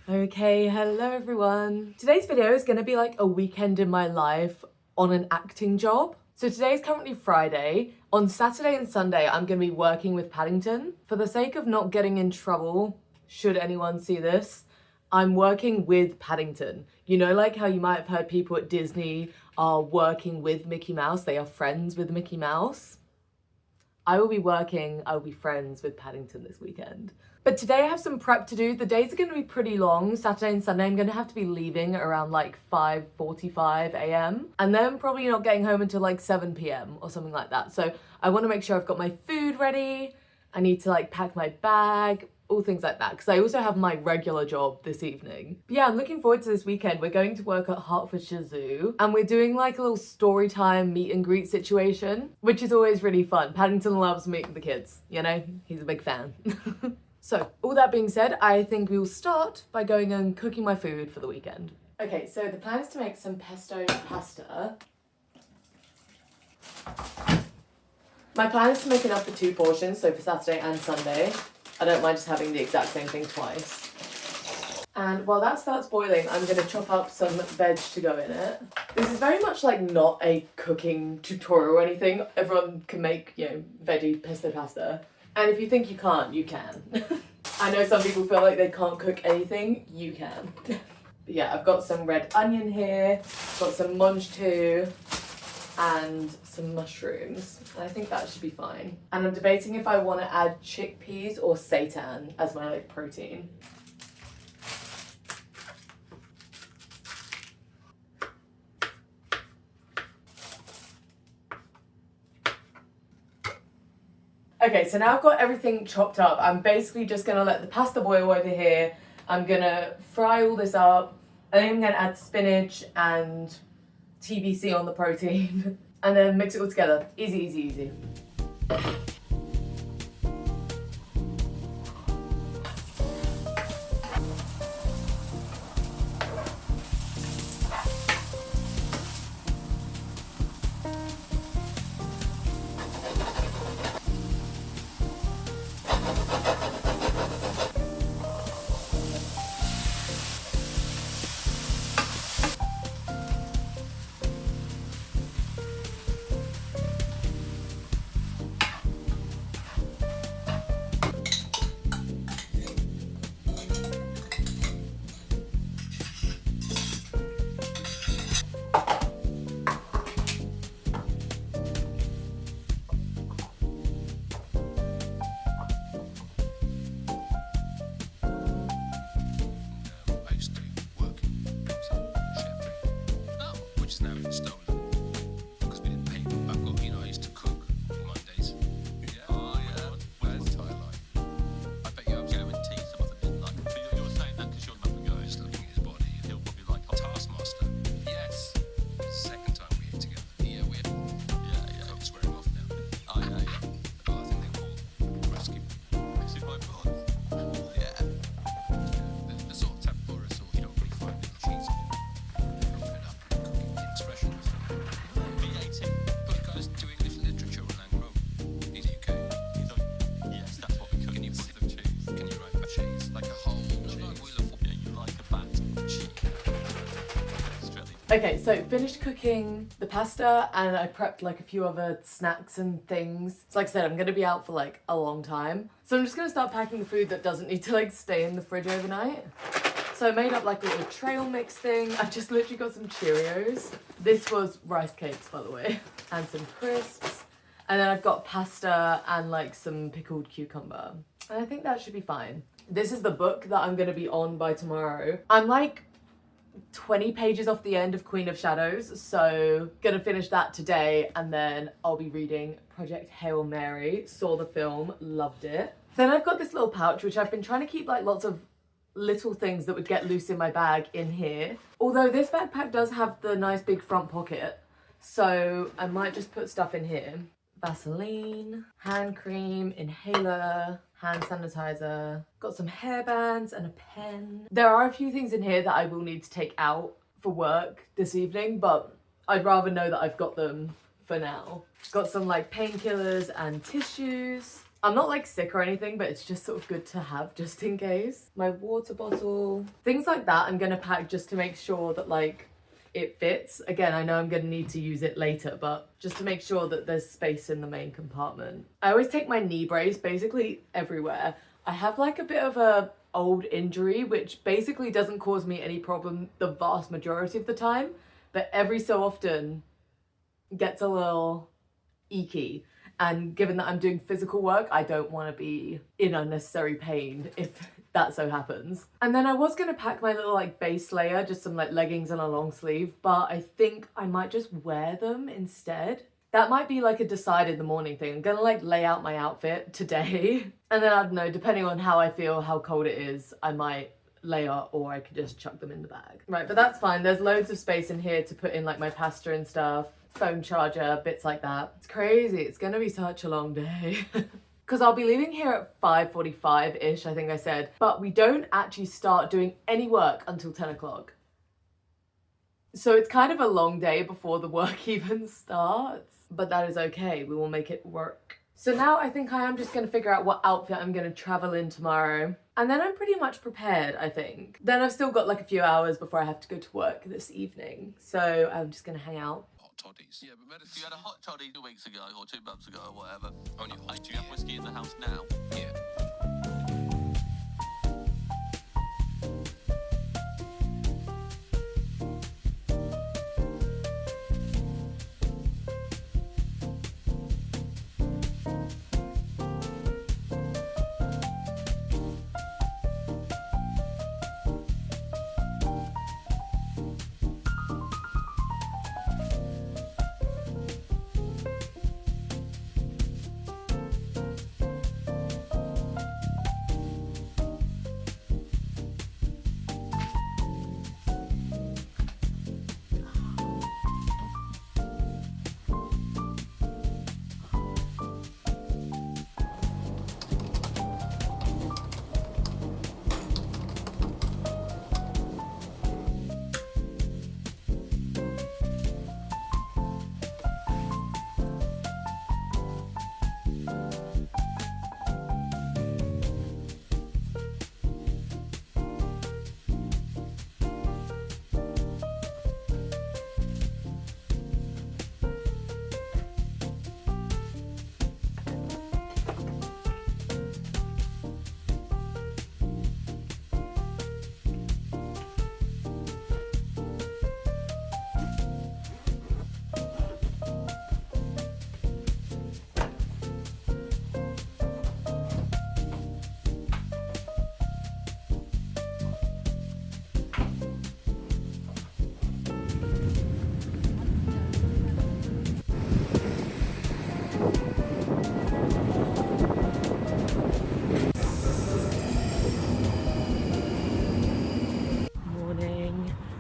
Okay, hello everyone. Today's video is going to be like a weekend in my life on an acting job. So today is currently Friday. On Saturday and Sunday, I'm going to be working with Paddington. For the sake of not getting in trouble, should anyone see this, I'm working with Paddington. You know, like how you might have heard people at Disney are working with Mickey Mouse, they are friends with Mickey Mouse. I will be friends with Paddington this weekend. But today I have some prep to do. The days are going to be pretty long. Saturday and Sunday I'm going to have to be leaving around like 5:45 a.m. and then probably not getting home until like 7 p.m. or something like that. So I want to make sure I've got my food ready. I need to like pack my bag, all things like that, because I also have my regular job this evening. But yeah, I'm looking forward to this weekend. We're going to work at Hertfordshire Zoo and we're doing like a little story time meet and greet situation, which is always really fun. Paddington loves meeting the kids, you know, he's a big fan. So all that being said, I think we will start by going and cooking my food for the weekend. Okay, so the plan is to make some pesto pasta. My plan is to make enough for 2 portions, so for Saturday and Sunday. I don't mind just having the exact same thing twice. And while that starts boiling, I'm going to chop up some veg to go in it. This is very much like not a cooking tutorial or anything. Everyone can make, you know, veggie pesto pasta. And if you think you can't, you can. I know some people feel like they can't cook anything. You can. But yeah, I've got some red onion here, got some munch too, and some mushrooms. And I think that should be fine. And I'm debating if I want to add chickpeas or seitan as my like protein. Okay, so now I've got everything chopped up. I'm basically just gonna let the pasta boil over here. I'm gonna fry all this up. I think I'm gonna add spinach and TBC on the protein and then mix it all together. Easy, easy, easy. Okay, so finished cooking the pasta and I prepped like a few other snacks and things. So like I said, I'm gonna be out for like a long time. So I'm just gonna start packing the food that doesn't need to like stay in the fridge overnight. So I made up like a little trail mix thing. I've just literally got some Cheerios. This was rice cakes, by the way, and some crisps. And then I've got pasta and like some pickled cucumber. And I think that should be fine. This is the book that I'm gonna be on by tomorrow. I'm like 20 pages off the end of Queen of Shadows, so gonna finish that today and then I'll be reading Project Hail Mary. Saw the film, loved it. Then I've got this little pouch which I've been trying to keep like lots of little things that would get loose in my bag in here. Although this backpack does have the nice big front pocket, so I might just put stuff in here. Vaseline, hand cream, inhaler, hand sanitizer, got some hairbands and a pen. There are a few things in here that I will need to take out for work this evening, but I'd rather know that I've got them for now. Got some like painkillers and tissues. I'm not like sick or anything, but it's just sort of good to have just in case. My water bottle, things like that I'm gonna pack just to make sure that like it fits. Again, I know I'm gonna need to use it later, but just to make sure that there's space in the main compartment. I always take my knee brace basically everywhere. I have like a bit of a old injury, which basically doesn't cause me any problem the vast majority of the time, but every so often gets a little icky. And given that I'm doing physical work, I don't want to be in unnecessary pain if that so happens. And then I was going to pack my little like base layer, just some like leggings and a long sleeve, but I think I might just wear them instead. That might be like a decide in the morning thing. I'm gonna like lay out my outfit today and then I don't know, depending on how I feel, how cold it is, I might layer or I could just chuck them in the bag. Right, but that's fine. There's loads of space in here to put in like my pasta and stuff, phone charger, bits like that. It's crazy. It's gonna be such a long day. Because I'll be leaving here at 5:45-ish, I think I said, but we don't actually start doing any work until 10 o'clock. So it's kind of a long day before the work even starts, but that is okay. We will make it work. So now I think I am just going to figure out what outfit I'm going to travel in tomorrow. And then I'm pretty much prepared, I think. Then I've still got like a few hours before I have to go to work this evening. So I'm just going to hang out. Hot toddies. Yeah, but you had a hot toddy 2 weeks ago or 2 months ago or whatever. Only hot. Do you have whiskey in the house now? Yeah.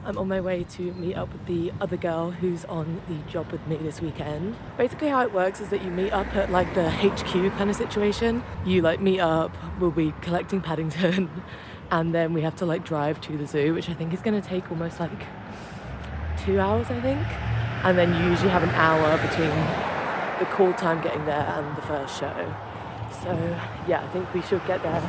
I'm on my way to meet up with the other girl who's on the job with me this weekend. Basically how it works is that you meet up at like the HQ kind of situation. You like meet up, we'll be collecting Paddington and then we have to like drive to the zoo, which I think is going to take almost like 2 hours, I think. And then you usually have an hour between the call time getting there and the first show. So yeah, I think we should get there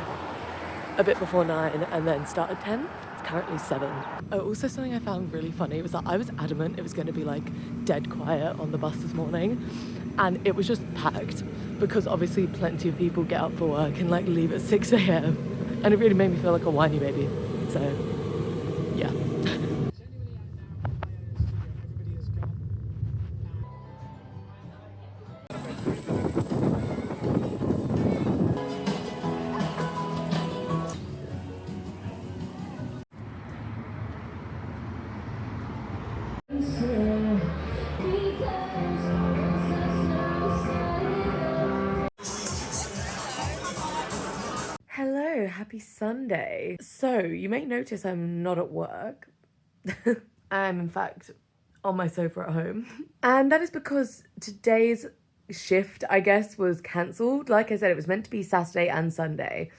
a bit before 9 and then start at 10. Currently 7. Oh, also something I found really funny was that I was adamant it was going to be like dead quiet on the bus this morning and it was just packed because obviously plenty of people get up for work and like leave at 6 a.m. and it really made me feel like a whiny baby. So yeah. Hello, happy Sunday. So you may notice I'm not at work. I'm in fact on my sofa at home. And that is because today's shift, I guess, was cancelled. Like I said, it was meant to be Saturday and Sunday.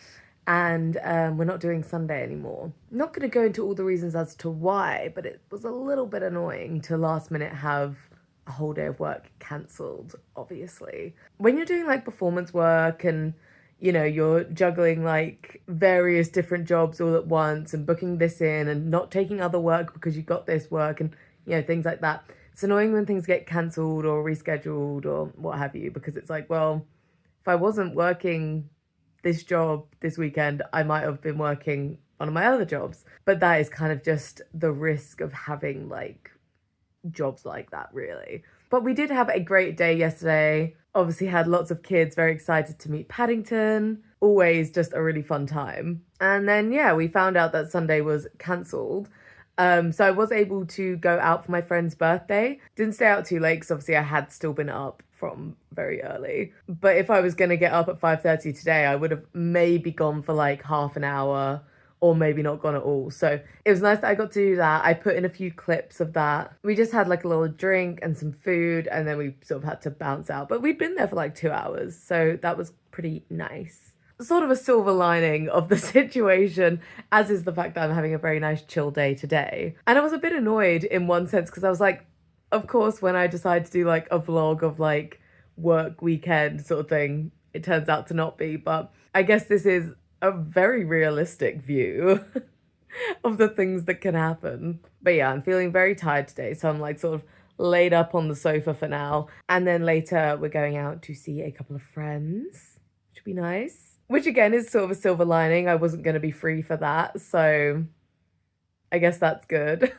And we're not doing Sunday anymore. I'm not going to go into all the reasons as to why, but it was a little bit annoying to last minute have a a whole day of work cancelled, obviously. When you're doing like performance work and, you know, you're juggling like various different jobs all at once and booking this in and not taking other work because you got this work and, you know, things like that. It's annoying when things get cancelled or rescheduled or what have you, because it's like, well, if I wasn't working this job this weekend, I might have been working one of my other jobs. But that is kind of just the risk of having like jobs like that, really. But we did have a great day yesterday. Obviously had lots of kids very excited to meet Paddington. Always just a really fun time. And then, yeah, we found out that Sunday was cancelled. So I was able to go out for my friend's birthday. Didn't stay out too late because obviously I had still been up from very early. But if I was going to get up at 5:30 today, I would have maybe gone for like half an hour or maybe not gone at all. So it was nice that I got to do that. I put in a few clips of that. We just had like a little drink and some food and then we sort of had to bounce out. But we'd been there for like 2 hours. So that was pretty nice. Sort of a silver lining of the situation, as is the fact that I'm having a very nice chill day today. And I was a bit annoyed in one sense because I was like, of course, when I decide to do like a vlog of like work weekend sort of thing, it turns out to not be. But I guess this is a very realistic view of the things that can happen. But yeah, I'm feeling very tired today. So I'm like sort of laid up on the sofa for now. And then later we're going out to see a couple of friends, which would be nice. Which again is sort of a silver lining. I wasn't going to be free for that. So I guess that's good.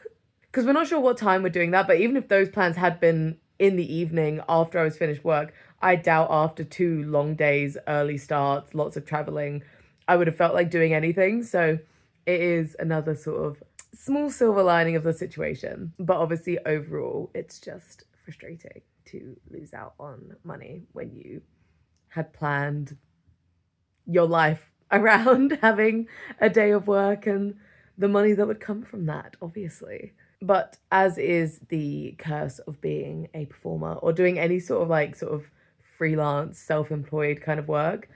Because we're not sure what time we're doing that. But even if those plans had been in the evening after I was finished work, I doubt after 2 long days, early starts, lots of traveling, I would have felt like doing anything. So it is another sort of small silver lining of the situation. But obviously overall, it's just frustrating to lose out on money when you had planned your life around having a day of work and the money that would come from that, obviously. But as is the curse of being a performer or doing any sort of freelance, self-employed kind of work,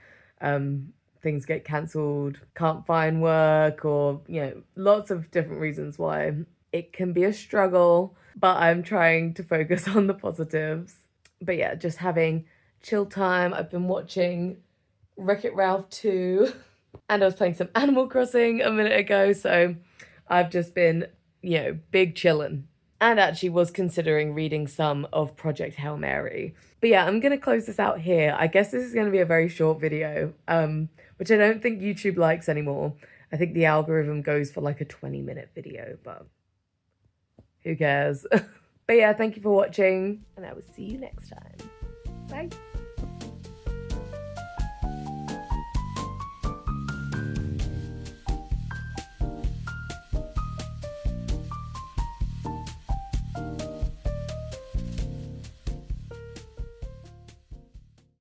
things get cancelled, can't find work, or, you know, lots of different reasons why it can be a struggle. But I'm trying to focus on the positives. But yeah, just having chill time. I've been watching Wreck-It Ralph 2 and I was playing some Animal Crossing a minute ago, so I've just been, you know, big chillin'. And actually was considering reading some of Project Hail Mary. But yeah, I'm going to close this out here. I guess this is going to be a very short video, which I don't think YouTube likes anymore. I think the algorithm goes for like a 20-minute video, but who cares? But yeah, thank you for watching and I will see you next time. Bye.